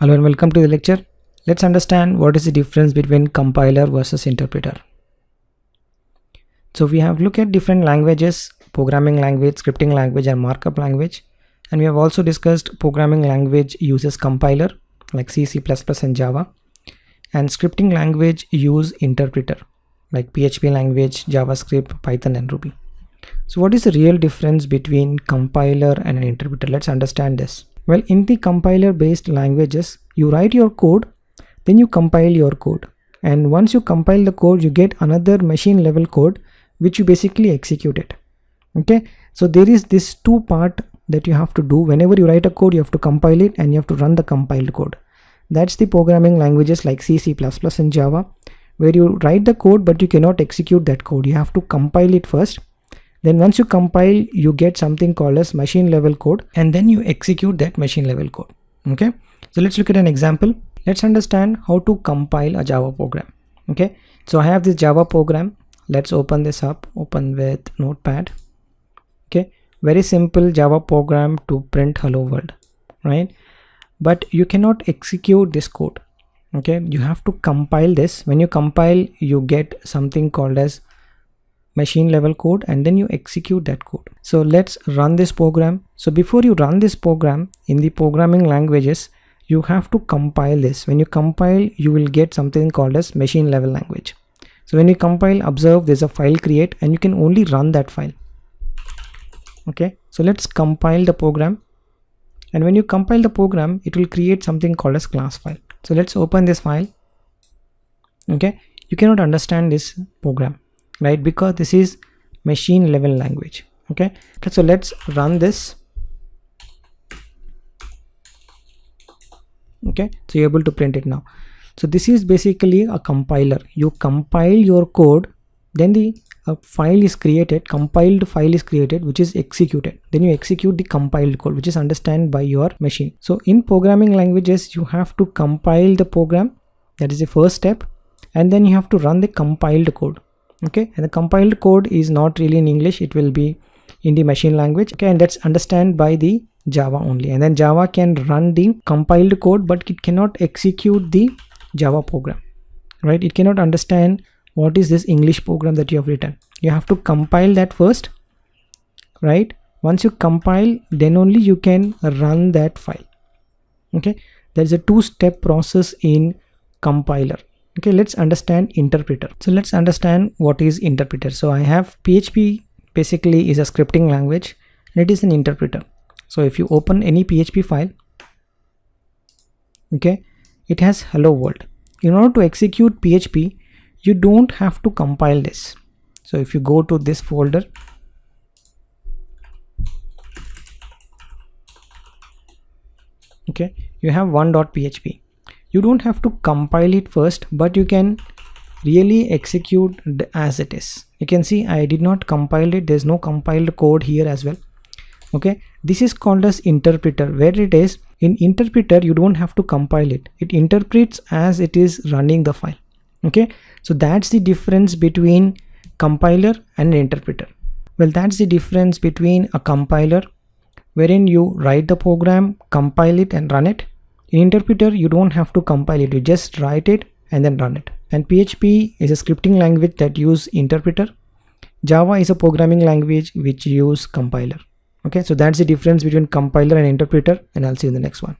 Hello and welcome to the lecture. Let's understand what is the difference between compiler versus interpreter. So we have looked at different languages: programming language, scripting language, and markup language. And we have also discussed programming language uses compiler like C, C++, and Java. And scripting language use interpreter like PHP language, JavaScript, Python, and Ruby. So what is the real difference between compiler and an interpreter? Let's understand this. Well, in the compiler based languages, you write your code, then you compile your code. And once you compile the code, you get another machine level code, which you basically execute it. Okay. So there is this two part that you have to do. Whenever you write a code, you have to compile it and you have to run the compiled code. That's the programming languages like C, C++, and Java, where you write the code, but you cannot execute that code. You have to compile it first. Then once you compile, you get something called as machine level code, and then you execute that machine level code. Okay. So let's look at an example. Let's understand how to compile a Java program. Okay. So I have this Java program. Let's open this up, open with Notepad. Okay. Very simple Java program to print hello world, right? But you cannot execute this code. Okay. You have to compile this. When you compile, you get something called as machine level code, and then you execute that code. So let's run this program. So before you run this program in the programming languages, you have to compile this. When you compile, you will get something called as machine level language. So when you compile, observe there's a file create, and you can only run that file. Okay. So let's compile the program. And when you compile the program, it will create something called as class file. So let's open this file. Okay. You cannot understand this program, right? Because this is machine level language. Okay. So let's run this. Okay. So you're able to print it now. So this is basically a compiler. You compile your code, then the file is created, compiled file is created, which is executed. Then you execute the compiled code, which is understood by your machine. So in programming languages, you have to compile the program. That is the first step. And then you have to run the compiled code. Okay. And the compiled code is not really in English. It will be in the machine language. Okay. And that's understood by the Java only. And then Java can run the compiled code, but it cannot execute the Java program, right? It cannot understand what is this English program that you have written. You have to compile that first, right? Once you compile, then only you can run that file. Okay. There's a two-step process in compiler. Okay. Let's understand interpreter. So let's understand what is interpreter. So I have PHP basically is a scripting language, and it is an interpreter. So if you open any PHP file, okay, it has hello world. In order to execute PHP, you don't have to compile this. So if you go to this folder, okay, you have 1.php. You don't have to compile it first, but you can really execute as it is. You can see I did not compile it. There's no compiled code here as well. Okay, this is called as interpreter, where it is in interpreter you don't have to compile it. It interprets as it is running the file. Okay, so that's the difference between compiler and an interpreter. Well, that's the difference between a compiler, wherein you write the program, compile it, and run it. In interpreter, you don't have to compile it. You just write it and then run it. And PHP is a scripting language that use interpreter. Java is a programming language which use compiler. Okay, so that's the difference between compiler and interpreter, and I'll see you in the next one.